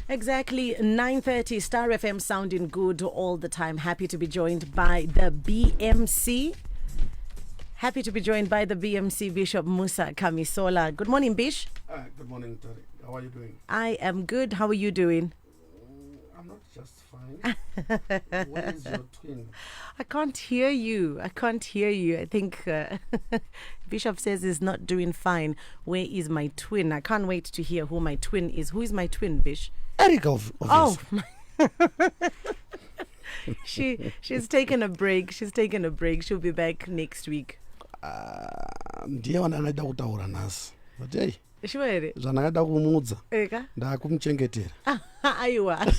Exactly 9:30. Star FM sounding good all the time. Happy to be joined by the BMC. Happy to be joined by the BMC Bishop Moosah Kamisola. Good morning, Bish. Good morning, Terry. How are you doing? I am good. How are you doing? I'm not just fine. Where is your twin? I can't hear you. I think Bishop says he's not doing fine. Where is my twin? I can't wait to hear who my twin is. Who is my twin, Bish? Eric of Oh, she's taken a break. She'll be back next week. ndiye wandanoda kutaura nhasi but hey, Sure. zvandakada kumudza Eka? ndakumuchengetera. Aiwa.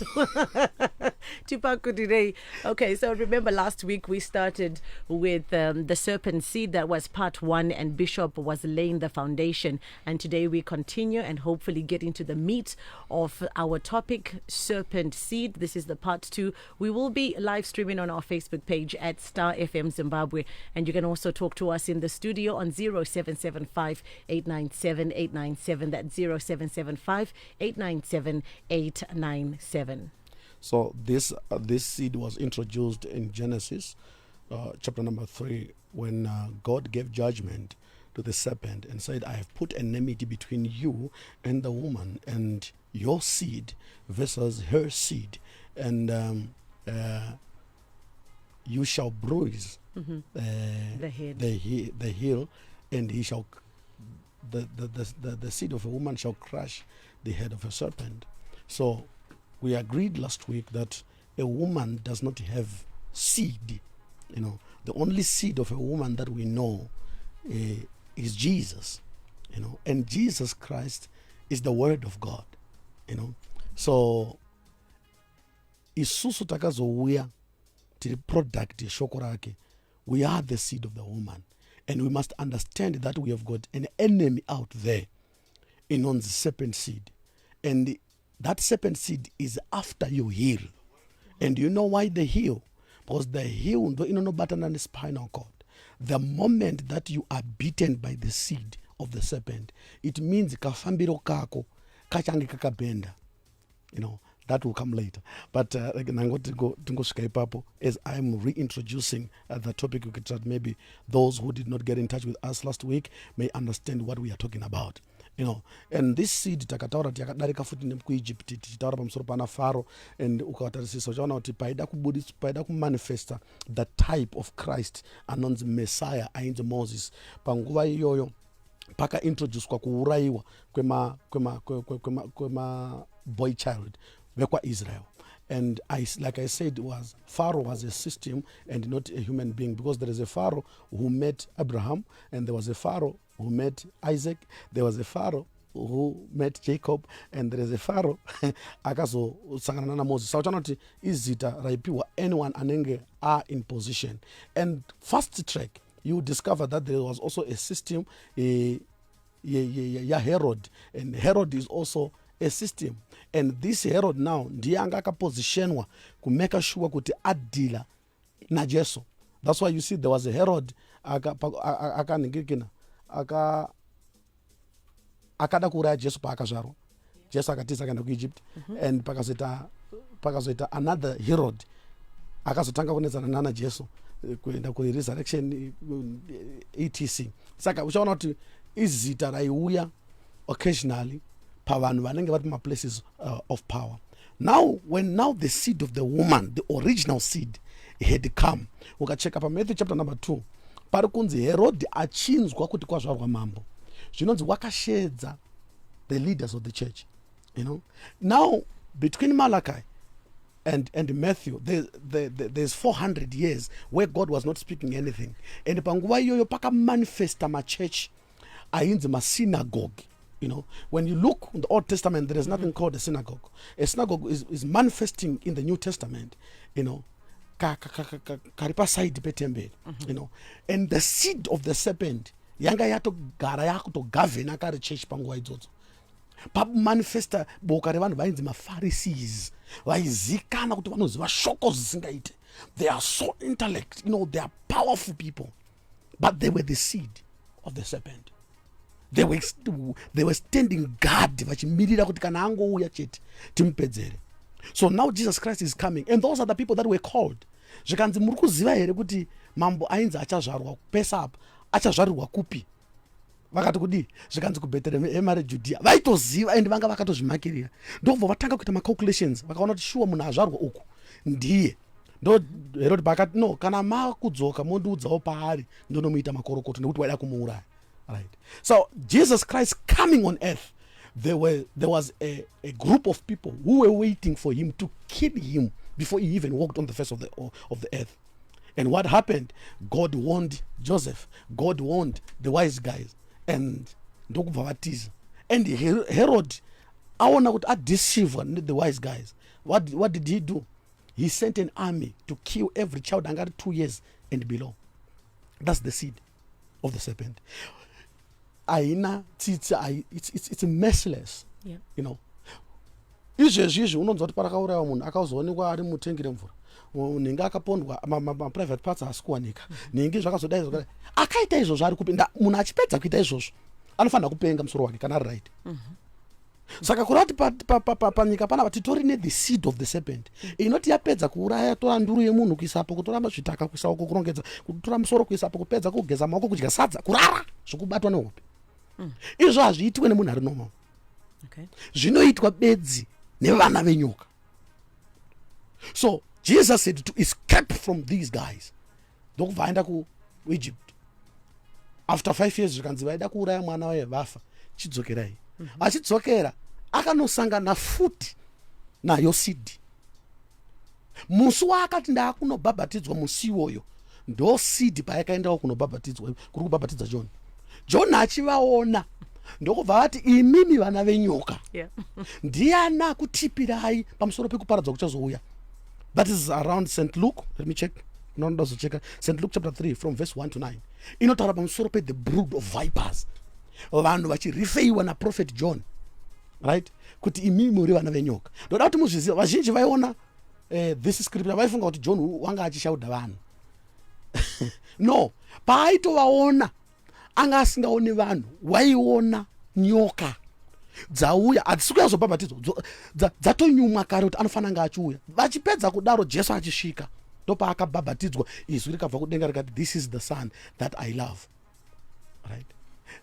Tipaku today. Okay, so remember last week we started with the serpent seed. That was part 1, and Bishop was laying the foundation. And today we continue and hopefully get into the meat of our topic, serpent seed. This is the part 2. We will be live streaming on our Facebook page at Star FM Zimbabwe. And you can also talk to us in the studio on 0775 897 897. That's 0775 897 897. So this seed was introduced in Genesis chapter number 3 when God gave judgment to the serpent and said, I have put enmity between you and the woman and your seed versus her seed, and you shall bruise The head. the heel, and he shall the seed of a woman shall crush the head of a serpent. So we agreed last week that a woman does not have seed. You know, the only seed of a woman that we know is Jesus. You know, and Jesus Christ is the Word of God. You know, so isusu takazouya tiri product yeshoko rake. We are the seed of the woman, and we must understand that we have got an enemy out there in on the serpent seed, and that serpent seed is after you heal. And you know why they heal? Because the heel no button on the spinal cord. The moment that you are beaten by the seed of the serpent, it means kafambiro kako kachange kakabenda. You know, that will come later. But again, I'm going to go ipapo as I'm reintroducing the topic. We could maybe those who did not get in touch with us last week may understand what we are talking about. You know, and this seed takataura takadarika futi nemukuEgypt tichitaura pamusoro pana Pharaoh, and ukawatarisisa uchaona kuti paida kumanifesta the type of Christ anonzi Messiah ainzi Moses. Panguva iyoyo pakaintroducwa kuuraiwa kwema boy child vekwa Israel. And like I said, Pharaoh was a system and not a human being, because there is a Pharaoh who met Abraham, and there was a Pharaoh who met Isaac, there was a Pharaoh who met Jacob, and there is a Pharaoh akazosangana na Moses. Sauchana kuti izita raipiwa anyone anenge are in position. And fast track, you discover that there was also a system, Herod, and Herod is also a system. And this Herod now ndiye anga akapositionwa to make sure kuti adila na Jesu. That's why you see there was a Herod akada kuuraya Jesu paakazvarwa. Jesu akatiza akaenda kuEgypt, and pakazoita another Herod akazotanga kunetsana nana Jesu kuenda kuresurrection etc. Saka uchaona kuti izita raiuya occasionally pavanhu vanenge vari places of power. Now when the seed of the woman, the original seed, had come, ukacheka pa Matthew chapter number 2 pari kunzi Herod achinzwa kuti kwazvarwa mambo, zvinonzi wakashedza the leaders of the church. You know, now between Malachi and Matthew there's 400 years where God was not speaking anything, and panguva iyoyo pakamanifesta machurch ainzi masynagogue. You know, when you look in the Old Testament, there is nothing called a synagogue. A synagogue is manifesting in the New Testament, you know, karipa side petembe, you know, and the seed of the serpent, yanga yato gara yato govern kari church panguwa idzodzo. Pap manifesta bokare vanhu vainzi mapharisees, vaizikana kuti vanoziva shoko zisingaite. They are so intellect, you know, they are powerful people, but they were the seed of the serpent. They were standing guard vachimirira kuti kana angouya chete timupedzere. So now Jesus Christ is coming, and those are the people that were called. Zvikanzi muri kuziva here kuti mambo ainzi achazvarwa pesa apa achazvarirwa kupi, vakati kudi zvikanzi kuBhethlehema reJudhea, vaitoziva and vanga vakatozvimakirira. Ndobva vatanga kuita macalculations, vakaona kuti shuwa munhu azvarwa uku ndiye. Ndo Herod pakati no, kana makudzoka mondiudzawo paari ndonomuita makorokoto nekuti waida kumuuraya. Right. So Jesus Christ coming on earth, there was a group of people who were waiting for him to kill him before he even walked on the face of the earth. And what happened? God warned Joseph. God warned the wise guys. And and Herod, I want to deceive the wise guys. What did he do? He sent an army to kill every child under 2 years and below. That's the seed of the serpent. It's merciless. Yeah. You know. Izvezvi unonzwa kuti parakaurayiwa munhu akazoonekwa ari mutengere mvura, ninge akapondwa private parts asikuwanika, ninge zvakazodai zvakadai. Akaita izvozvo ari kupinda, munhu achipedza kuita izvozvo anofanira kupenga musoro wake kana ari right. Saka kureva kuti panyika panapa titori the seed of the serpent inoti yapedza kuuraya, tora nduru yemunhu kuisapo, kutora zvitaka kuisapo, kurongedza, kutora musoro kuisapo, kupedza kugeza maoko, kudya sadza, kurara zvokubatwa nehope. Izvo hazviitwe nemunhu ari normal. Zvinoitwa bedzi nevana venyoka. So Jesus said to escape from these guys, ndokubva aenda kuEgypt. After 5 years zvikanzi vaida kuuraya mwana waye vafa, chidzokerai. Achidzokera akanosangana futi nayo seed. Musi waakati ndaakunobhabhatidzwa musi iwoyo ndo seed payakaendawo kunobhabhatidzwa, kuri kubhabhatidza John. John achivaona ndokubva ati imimi vana venyoka, ndiani akutipirai pamusoro pekuparadzwa kuchazouya. That is around St. Luke. Let me check. No, doesn't check. St. Luke chapter 3 from verse 1 to 9. Inotaura pamusoro pe the brood of vipers. Vanhu vachirifeiwa na prophet John. Right? Kuti imimi muri vana venyoka. Ndoda kuti muzviziva, vazhinji vaiona this scripture vaifunga kuti John wanga achishaudha vanhu. No, paaitovaona anga asingaoni vanhu, waiona nyoka dzauya, hadzisi kuzobhabhatidzwa, dzatonyumwa kare kuti anofanira nga achiuya. Vachipedza kudaro Jesu achisvika, ndopaakabhabhatidzwa, izwi rikabva kudenga rikati, this is the son that I love. Right?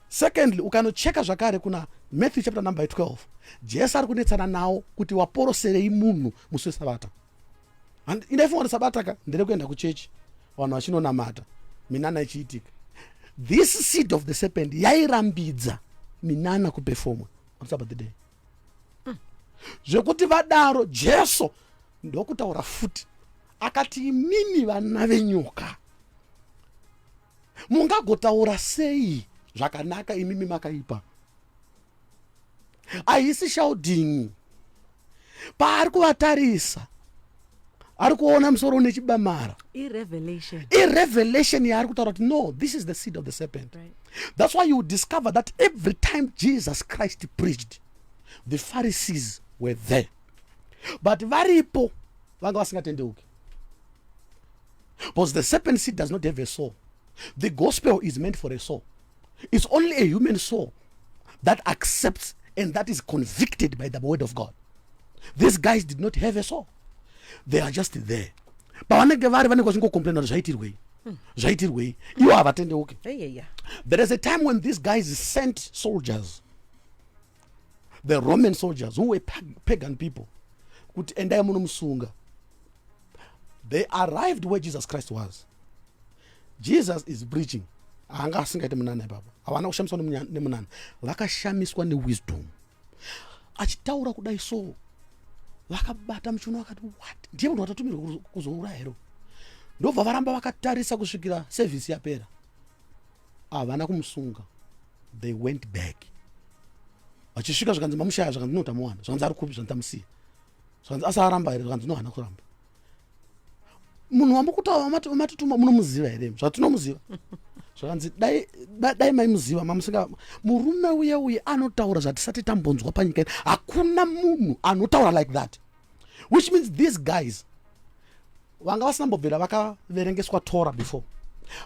Secondly, ukanocheka zvakare kuna Matthew chapter number 12, Jesu ari kunetsana nawo kuti waporoserei munhu musi weSabata. And indaifunga kuti Sabata ka ndere kuenda kuchechi, vanhu vachinonamata, minana ichiitika. This seed of the serpent yairambidza minana kuperforma on Sabbath day. Zvekuti vadaro Jesu ndokutaura futi akati imimi vana venyoka mungagotaura sei zvakanaka imimi makaipa. Haisi shouting. Paari kuvatarisa ari kuona musoro nechibamara. Irrevelation yaari kutaura kuti no, this is the seed of the serpent. Right. That's why you discover that every time Jesus Christ preached, the Pharisees were there. But varipo vanga vasingatendeuki. Because the serpent seed does not have a soul. The gospel is meant for a soul. It's only a human soul that accepts and that is convicted by the word of God. These guys did not have a soul. They are just there. Pavanenge vari vanenge vachingocomplaina kuti zvaitirwei ivo havatendeuki. There is a time when these guys sent soldiers, the Roman soldiers who were pagan people, kuti endai munomusunga. They arrived where Jesus Christ was. Jesus is preaching. Anga asingaite munana ipapa, havana kushamiswa nemunana, vakashamiswa newisdom. Achitaura kudai so vakabata muchiuno vakati what, ndiye munhu watatumirwa kuzouraya here. Ndobva varamba vakatarisa kusvikira service yapera, havana kumusunga. They went back. Vachisvika zvikanzi mamushaya, zvikanzi no tamuwana, zvikanzi ari kupi, zvikanzi tamusiya, zvikanzi asaramba here, zvikanzi no hana kuramba. Munhu wamukutaura wamatituma munomuziva here, zvatinomuziva. Zvakanzi dai maimuziva mamusinga. Murume uye anotaura zvatisati tambonzwa panyika ino. Hakuna munhu anotaura like that. Which means these guys vanga vasinambobvira vakaverengeswa Torah before.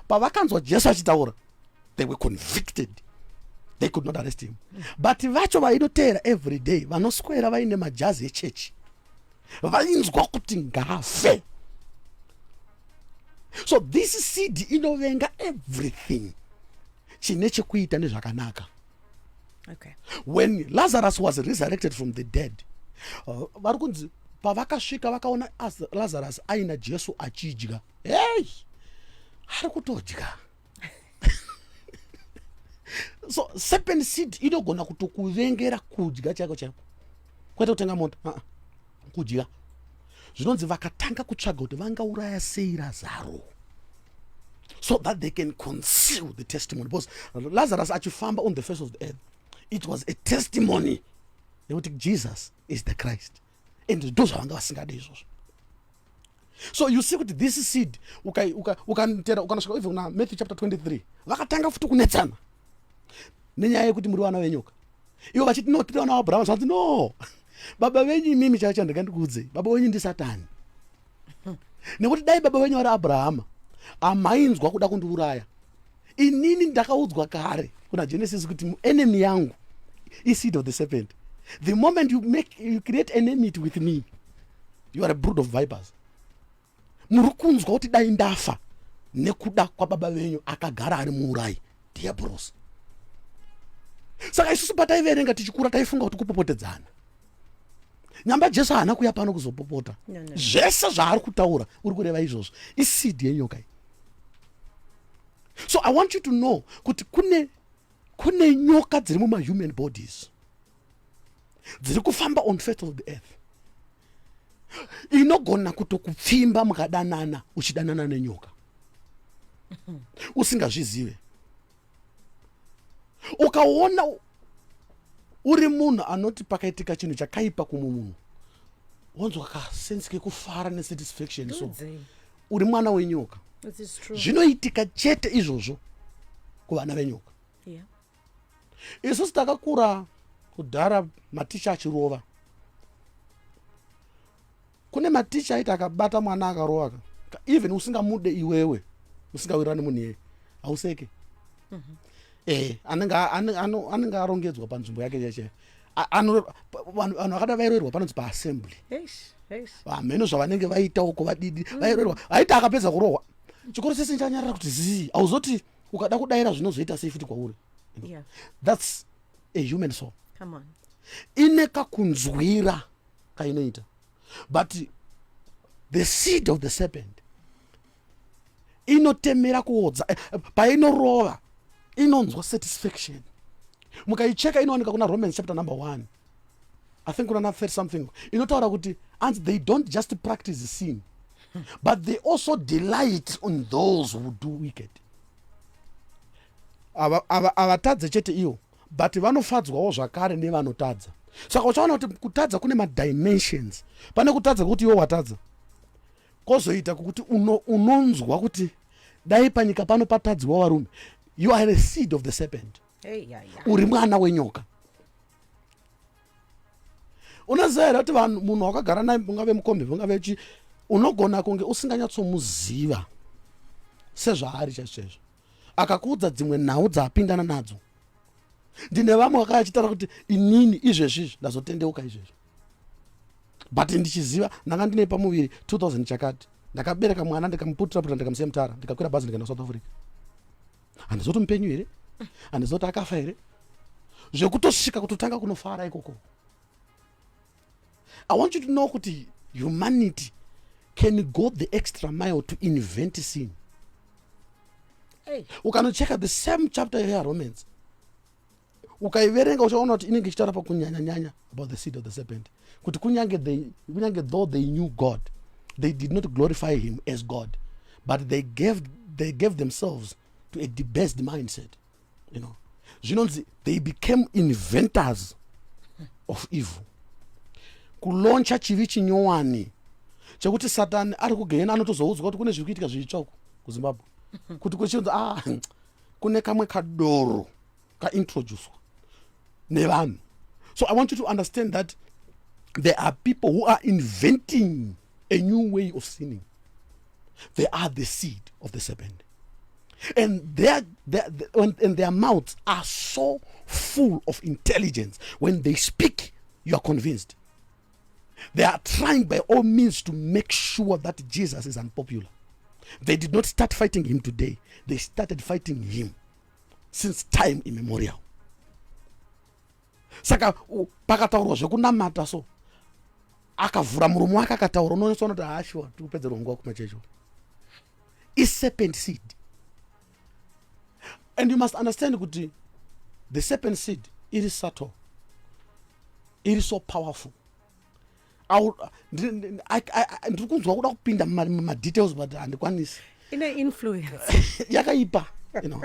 Pavakanzwa Jesu achitaura, they were convicted. They could not arrest him. But vacho vainotera every day vanoswera vaine majazi echechi vainzwa kuti ngafe. So this seed inovenga everything chine chekuita nezvakanaka. Okay. When Lazarus was resurrected from the dead, vari kunzi pavakasvika vakaona Lazarus aina Jesu achidya. Hey, ari kutodya. So serpent seed inogona kutokuvengera kudya chako chako kwete kutenga moto kudya. Zvinonzi vakatanga kutsvaga kuti vangauraya sei Lazaro so that they can conceal the testimony, because Lazarus achifamba on the face of the earth, it was a testimony that Jesus is the Christ, and those vanga vasingade izvozvo. So you see kuti this seed ukanosvika even na Matthew chapter 23 vakatanga futi kunetsana nenyaya yekuti muri vana venyoka. Ivo vachiti no tiri vana vaAbrahama, zvanzi no, baba venyu imimi chacho ndikandikuudze, baba venyu ndiSatani. Nekuti dai baba venyu vari Abrahama amainzwa kuda kundiuraya, inini ndakaudzwa kare kuna Genesis kuti enemy yangu is seed of the serpent. The moment you create enmity with me, you are a brood of vipers. Muri kunzwa kuti dai ndafa nekuda kwababa venyu akagara ari muurai, diabolos. Saka isusu pataiverenga tichikura taifunga kuti kupopotedzana. Nyamba Jesu haana kuya pano kuzopopota. Zvese zvaari kutaura uri kureva izvozvo iseed yenyoka. So I want you to know kuti kune nyoka dziri muma human bodies dziri kufamba on face of the earth, inogona kutokupfimba mukadanana uchidanana nenyoka usingazvizive. Ukaona uri munhu anoti pakaitika chinhu chakaipa kumwe munhu wanzwa kasensi kekufara nesatisfaction, so uri mwana wenyoka. Zvinoitika chete izvozvo kuvana venyoka. Isusu takakura kudhara maticha achirova. Kune maticha aiti akabata mwana akarova, even usingamude iwewe, usingawirane munhu iye hauseke. Anenge arongedzwa panzvimbo yake cheche. Vanhu vakada vairorwa panonzi paassembly. Vamheno zvavanenge vaita uko vadidi vairorwa. Aiti akapedza kurohwa chikoro chese chanyarara kuti zii, hauzoti ukada kudaira zvinozoita sei futi kwauri. That's a human soul. Come on. Ine kakunzwira kainoita. But the seed of the serpent inotemera kuodza painorova inonzwa satisfaction. Mukaicheka inowanika kuna Romans chapter number 1, I think kuna 30 something, inotaura kuti and they don't just practice sin but they also delight on those who do wicked. Avatadze chete iwo but vanofadzwawo zvakare nevanotadza. Saka uchaona kuti kutadza kune madimensions. Pane kutadza kuti iwo watadza, kozoita kuti unonzwa kuti dai panyika pano patadzwa varume. You are a seed of the serpent. Uri mwana wenyoka. Unaziva kuti munhu wakagara naye ungave mukombe ungave chi, unogona kunge usinganyatsomuziva sezvaari chaizvo, akakuudza dzimwe nhau dzaapindana nadzo. Ndine vamwe vakachitaura kuti inini izvezvi ndazotendeuka izvezvi, but ndichiziva ndanga ndine pamuviri 2000 chakati, ndakabereka mwana ndikamuputira ndikamusiya Mutara, ndikakwira bhazi ndikaenda South Africa. Handizoti mupenyu here, handizoti akafa here, zvekutosvika kutotanga kunofara ikoko. I want you to know kuti humanity can go the extra mile to invent sin. Ukanocheka the same chapter here Romans, ukaiverenga uchaona kuti inenge ichitaura pakunyanya about the seed of the serpent, kuti kunyange though they knew God, they did not glorify him as God, but they gave themselves to a debased mindset. You know, they became inventors of evil. Kuloncha chivi chinyowani chekuti Satani ari kugehena anotozoudzwa kuti kune zviri kuitika zvitsva kuZimbabwe, kuti kuchinzi kune kamwe kadoro kaintroduced nevanhu. So I want you to understand that there are people who are inventing a new way of sinning. They are the seed of the serpent. And their mouths are so full of intelligence. When they speak, you are convinced. They are trying by all means to make sure that Jesus is unpopular. They did not start fighting him today. They started fighting him since time immemorial. Saka pakataurwa zvekunamata so akavhura muromo wake akataura, unoonesa kuti haashuwa tikupedzera nguva kumachecho. Is serpent seed. And you must understand kuti the serpent seed, it is subtle. It is so powerful. Ndiri kunzwa kuda kupinda mumadetails but handikwanisi. Inner influence. Yakaipa. You know.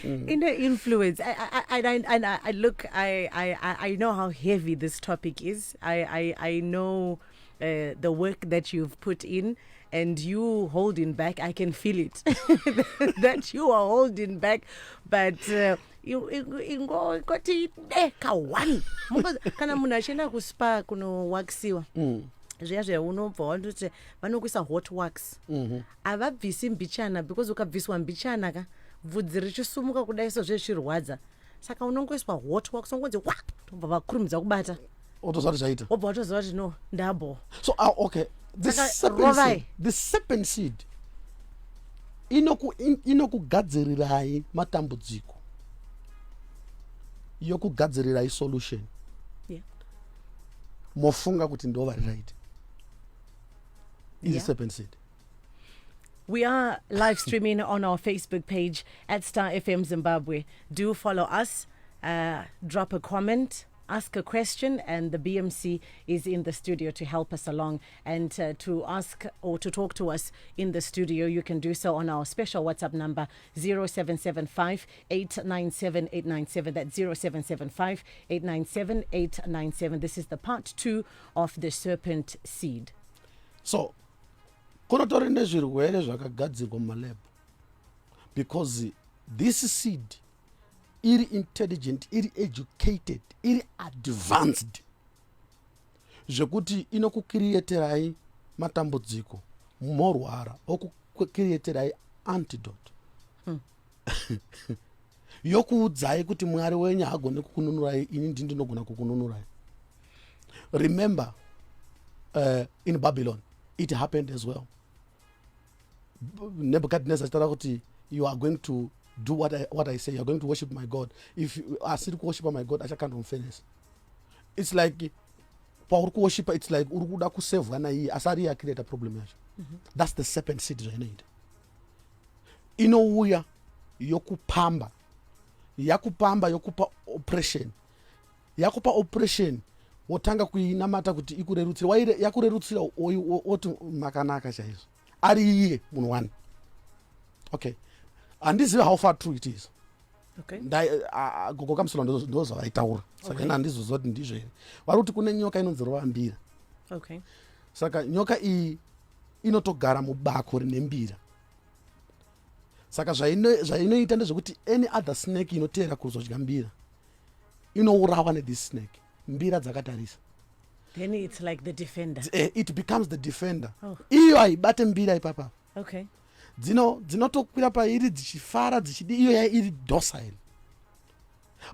Inner influence. I look. I know how heavy this topic is. I know the work that you've put in, and you holding back. I can feel it that you are holding back, but. Ingoti deka one kana munhu achienda kuspa kunowaksiwa zviya unobva wandoti vanokuisa hot wax havabvisi mbichana because ukabviswa mbichana ka bvudzi richisumuka kudai so zvezvirwadza saka unongoiswa hot wax unongonzi wa tobva vakurumidza kubata otozvati zvaita obva watoziva kuti no ndabo. So okay, the serpent seed inokugadzirirai matambudziko, yokugadzirirai solution. Mofunga kuti ndova right. Is a serpent seed. We are live streaming on our Facebook page at Star FM Zimbabwe. Do follow us, drop a comment, ask a question, and the BMC is in the studio to help us along. And to ask or to talk to us in the studio, you can do so on our special WhatsApp number 0775 897 897. That's 0775 897 897. This is the part 2 of the serpent seed. So, kunotori nezvirwere zvakagadzirwa mumalab, because this seed iri intelligent, iri educated, iri advanced, zvekuti inokukirieterai matambudziko morwara okukirieterai antidote yokuudzai kuti mwari wenyu hagone kukununurai, ini ndinogona kukununurai. Remember, in Babylon it happened as well. Nebuchadnezzar told kuti you are going to do what I say. You are going to worship my God. If you are still worship my God, I can't unfairness. It's like power worship. It's like urukuda kusave na hii asari create a problem. That's the serpent seed you need. Inouya yokupamba yokupa oppression, yakupa oppression. Wotanga kuinamata kuti ikurerutsira waire yakurerutsira oti makanaka chaizvo ari iye munhu wani. Okay, and this is how far true it is. Okay, gogo kamsolo ndozo vaitaura saka ina ndizvo zoti ndizvo here vari kuti kune nyoka inonzi rovambira. Okay, saka nyoka iyi inotogara mubako rine mbira, saka zvainoita ndezvekuti any other snake inoteera kuzodya mbira inourawa this snake. Mbira dzakatarisa. Then it's like the defender. It becomes the defender. Iyo haibate mbira ipapa. Okay. Dzinotokwira pairi dzichifara dzichidi, iyo iri docile.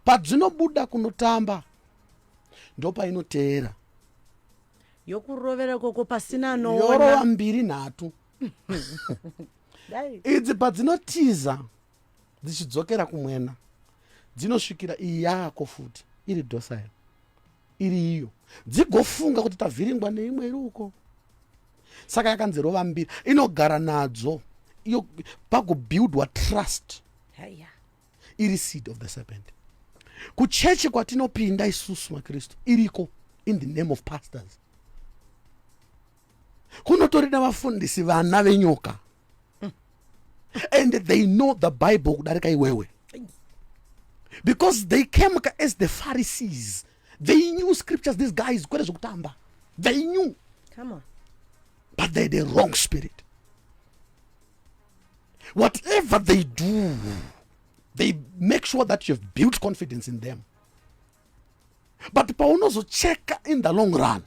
Padzinobuda kunotamba ndopa inoteera. Yokurovera koko pasina noona. Yorova mbiri nhatu. Idzi padzinotiza dzichidzokera kumwena dzinosvikira iyi yako futi iri docile. Iri iyo dzigofunga kuti tavhiringwa neimwe iri uko, saka yakanzi rova mbiri inogara nadzo iyo pagobuildwa trust. Iri seed of the serpent. Kuchechi kwatinopinda isusu makristu iriko in the name of pastors. Kunotorida vafundisi vana venyoka and they know the Bible kudarika iwewe, because they came as the Pharisees. They knew scriptures. These guys, they knew. Come on. But they're the wrong spirit. Whatever they do, they make sure that you've built confidence in them. But also check in the long run.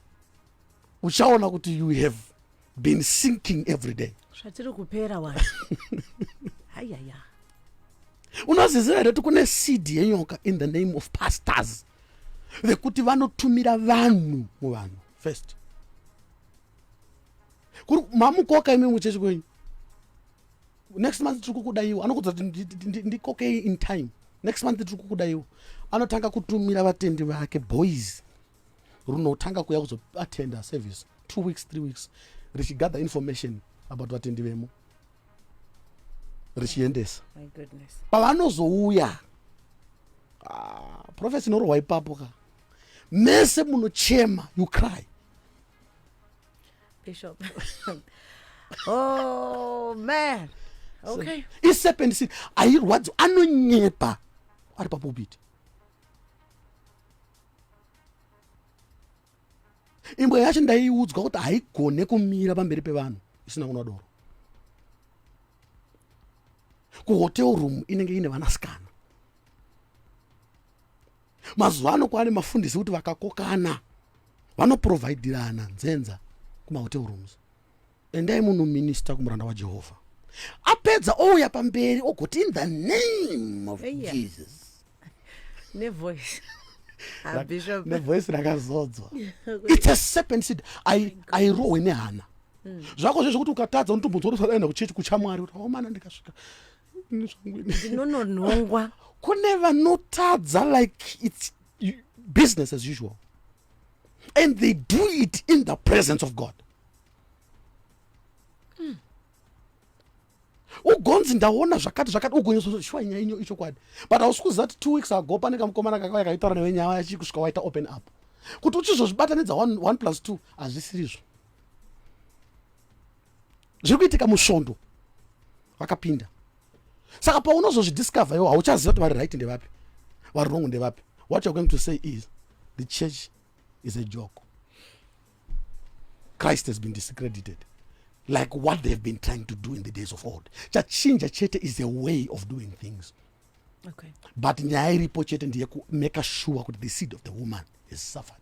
You have been sinking every day. Ayaya. Unozviziva here kuti kune seed yenyoka in the name of pastors vekuti vanotumira vanhu muvanhu first. Kuri mamukoka imi muchechi kwenyu. Next month tiri kukudaiwa. Anokudza kuti ndikokei in time. Next month tiri kukudaiwa. Anotanga kutumira vatendi vake boys. Runotanga kuya kuzoattend a service 2 weeks 3 weeks. Richigather information about vatendi vemo. Richiendesa. My goodness. Pavanozouya. Prophet inorwa ipapo ka. Mese munochema, you cry. Bishop. Oh man. Okay. So, serpent seed airwadzi anonyepa ari papulpiti. Imwe yacho ndaiudzwa kuti haigone kumira pamberi pevanhu isina kunwa doro. Kuhotel room inenge ine vanasikana. Mazuva ano kwaane mafundisi kuti vakakokana vanoprovidirana nzenza kumahotel rooms. Endai munominista kumuranda waJehovha. Apedza ouya pamberi ogoti in the name of Jesus. Ne voice. Bishop. Ne voice rakazodzwa. It's a serpent seed. Airohwe nehana. Zvako zvekuti ukatadza unotombonzwa kuti usaenda kuchechi kuchamwari kuti mana ndikasvika. Ndinononhongwa. Kune vanotadza like it's business as usual. And they do it in the presence of God. Ugonzi ndaona zvakati ugonzo shwa nyaya icho kwadi. But hausikuzati 2 weeks ago pane kamukomana kakauya kaitaura newe nyaya yachikusvika waita open up. Kuti uchizozvibatanidza 1 plus 2 hazvisirizvo. Zviri kuitika musvondo vakapinda. Saka paunozozvidiscover iwo hauchaziva kuti vari right ndevapi vari wrong ndevapi. What you're going to say is the church is a joke. Christ has been discredited. Like what they've been trying to do in the days of old. Chachinja chete is a way of doing things. Okay. But nyaya iripo chete ndiye make sure that the seed of the woman is suffered.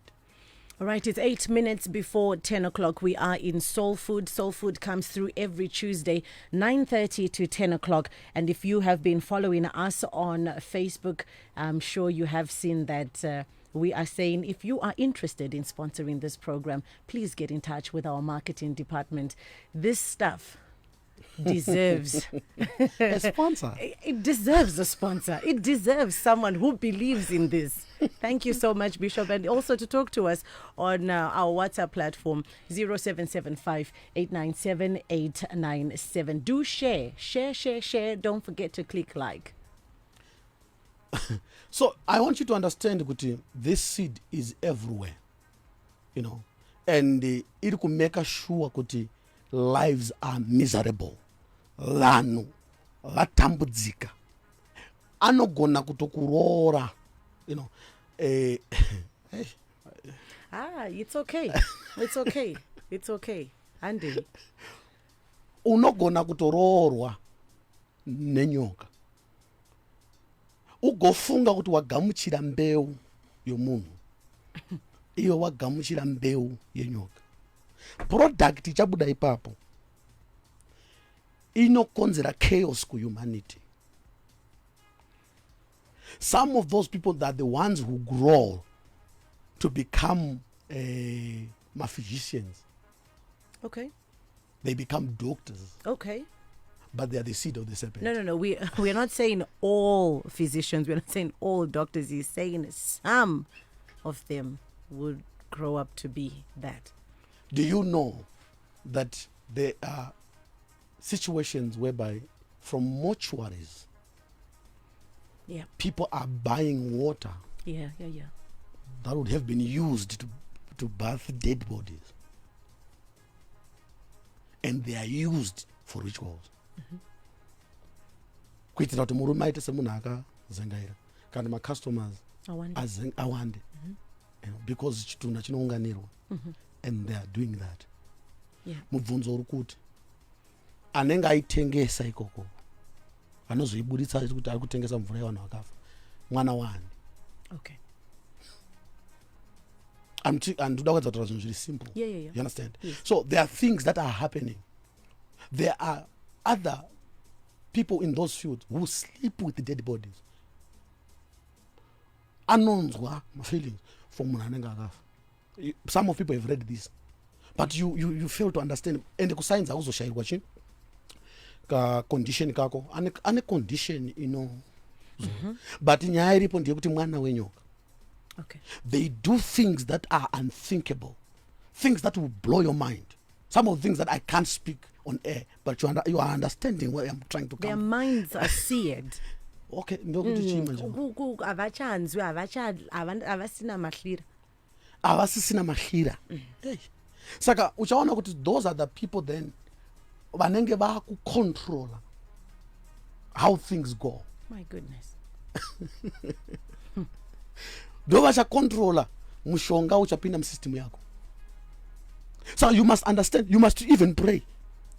All right, it's 8 minutes before 10 o'clock. We are in Soul Food. Soul Food comes through every Tuesday, 9:30 to 10 o'clock. And if you have been following us on Facebook, I'm sure you have seen that we are saying if you are interested in sponsoring this program, please get in touch with our marketing department. This stuff deserves a sponsor. It deserves a sponsor. It deserves someone who believes in this. Thank you so much, Bishop. And also to talk to us on our WhatsApp platform, 0775 897 897. Do share. Don't forget to click like. So I want you to understand that this seed is everywhere, you know, and it could make sure that lives are miserable. Lanu, latambudzika, anogona kutokurora, you know. It's okay. It's okay. It's okay. Andy. Unogona kutororwa nenyoka. Ugofunga kuti wagamuchira mbeu yomunhu. Iyo wagamuchira mbeu yenyoka. Product ichabuda ipapo inokonzera chaos ku humanity. Some of those people that are the ones who grow to become physicians. Okay. They become doctors. Okay. But they are the seed of the serpent. No. We're not saying all physicians. We're not saying all doctors. He's saying some of them would grow up to be that. Do you know that there are situations whereby from mortuaries, people are buying water that would have been used to bath dead bodies, and they are used for rituals. Kuitira kuti murume aite semunhu akazengaira kana macustomers awande, because chitunha chinounganirwa, and they are doing that. Mubvunzo uri kuti anenge aitengesa ikoko anozoibuditsa kuti ari kutengesa mvura yevanhu vakafa mwana wani. Okay. Andoda kuedza kutaura zvinhu zviri simple. You understand? Yes. So there are things that are happening. There are other people in those fields who sleep with the dead bodies. Anonzwa feelings from some of people have read this, but you fail to understand. And the science also share watching condition kako ane condition but nyaya iripo ndeyekuti mwana wenyoka. Okay. They do things that are unthinkable, things that will blow your mind. Some of the things that I can't speak on air, but you are understanding where I'm trying to come. Their minds are seared. Okay, ndokuti chima nje. Avachanzwe avasina mahlira. Avasisina mahlira. Hey. Saka uchaona kuti those are the people then vanenge vakucontrola how things go. My goodness. Ndo vachacontrola mushonga uchapinda musystem yako. So you must understand, you must even pray.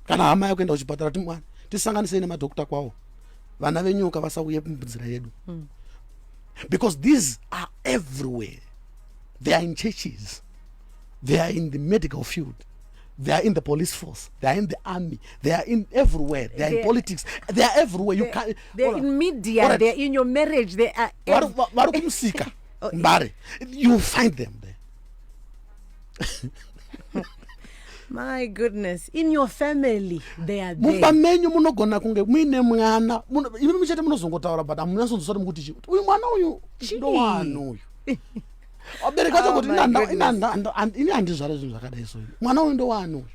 Kana hama yako enda kuchipatara timwana tisanganise nemadokta kwawo vana venyoka vasauye munzira yedu. Because these are everywhere. They are in churches, they are in the medical field, they are in the police force, they are in the army, they are in everywhere, they are in politics, they are everywhere. You can't. They're in media, right. They're in your marriage, they are Mbare, you find them there. My goodness, in your family they are there. Mumamenyu munogona kunge muine mwana imi muchete munozongotaura but amunasonzosati mukuti chi uyu mwana uyu ndo wanu uyu abereka chakuti ini handizvare zvinhu zvakadai so mwana uyu ndo wanu uyu.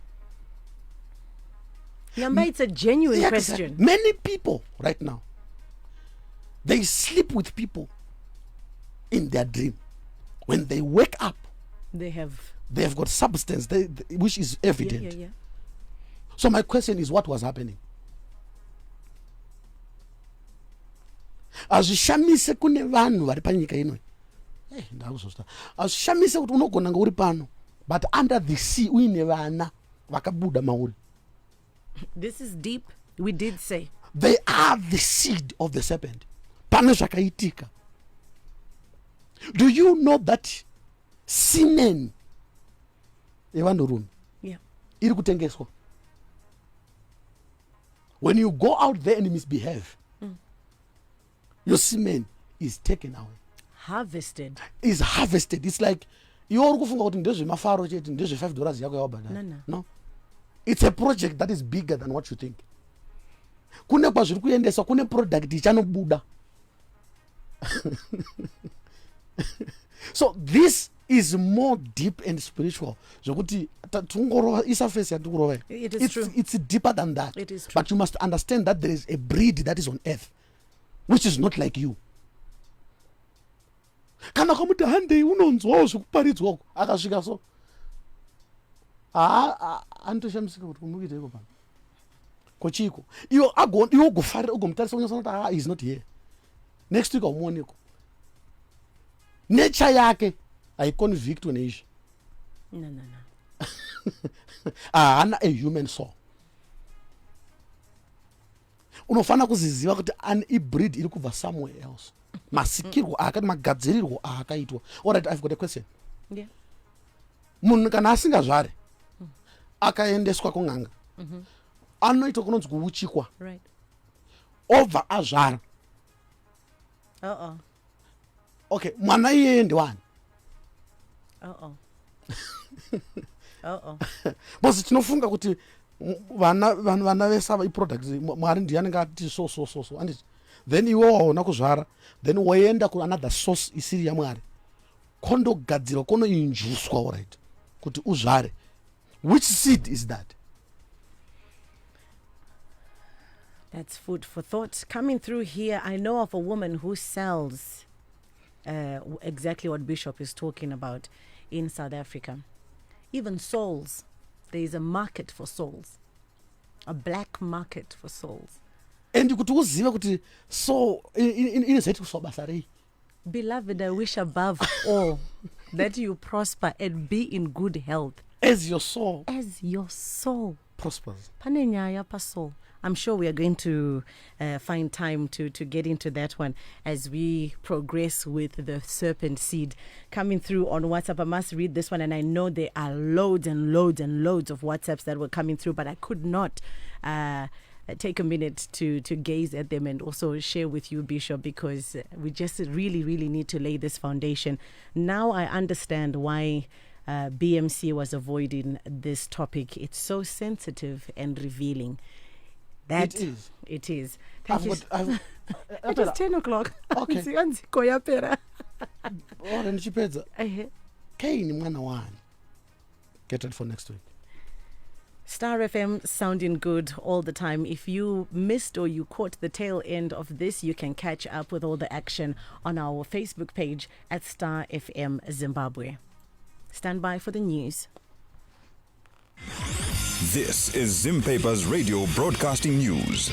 Nyamba, it's a genuine question. Many people right now, they sleep with people in their dream. When they wake up, they have got substance which is evident. Yeah. So my question is, what was happening? Azvishamise kune vanhu vari panyika ino. Azvishamise kuti unogona ngauri pano, but under the sea uine vana vakabuda mauri. This is deep. We did say they are the seed of the serpent. Pane zvakaitika. Do you know that semen evanhurume iri kutengeswa? When you go out there and misbehave, your semen is taken away. Harvested. Is harvested. It's like iwe uri kufunga kuti ndezvemafaro chete ndezve$5 yako yawabhadhara. No. It's a project that is bigger than what you think. Kune kwazviri kuendeswa, kune product ichanobuda. So this is more deep and spiritual. It is true. It's deeper than that. It is true. But you must understand that there is a breed that is on earth which is not like you. Kana kamuti handei unonzwawo zvekuparidzwa akasvika so anotoshamsika kuti kumukuiteiko pano kochiko iwo gofarira ugomutarisa unyasana kuti he's not here. Next week aumuoneko. Nature yake haiconvictwe neizvi. No. Haana a human soul. Unofana kuziziva kuti ibreed iri kubva somewhere else. Masikirwo akati magadzirirwo akaitwa. Alright, I've got a question. Yeah. Munhu kana asingazvare akaendeswa kun'anga anoita kunonzi kuuchikwa. Right. Obva azvara. Okay, mwana iyeye ndewani? Bosi tinofunga kuti vana vese ava iproducts Mwari ndiye anenge ati so anditi then iwe waona kuzvara then woenda ku another source isiri yaMwari kondogadzirwa konoinjuswa alright kuti uzvare. Which seed is that? That's food for thought. Coming through here, I know of a woman who sells exactly what Bishop is talking about in South Africa. Even souls. There is a market for souls. A black market for souls. And kuti uzive kuti so inozoita kuswa rei. Beloved, I wish above all that you prosper and be in good health. As your soul. As your soul prospers. Pane nyaya pa soul. I'm sure we are going to find time to get into that one as we progress with the serpent seed coming through on WhatsApp. I must read this one, and I know there are loads and loads and loads of WhatsApps that were coming through, but I could not take a minute to gaze at them and also share with you, Bishop, because we just really, really need to lay this foundation. Now I understand why BMC was avoiding this topic. It's so sensitive and revealing. That it is. It is. Thank you. It is 10 o'clock. Okay. Orange chipedza. Kane mwana wani. Get it for next week. Star FM sounding good all the time. If you missed or you caught the tail end of this, you can catch up with all the action on our Facebook page at Star FM Zimbabwe. Stand by for the news. This is Zim Paper's Radio Broadcasting News.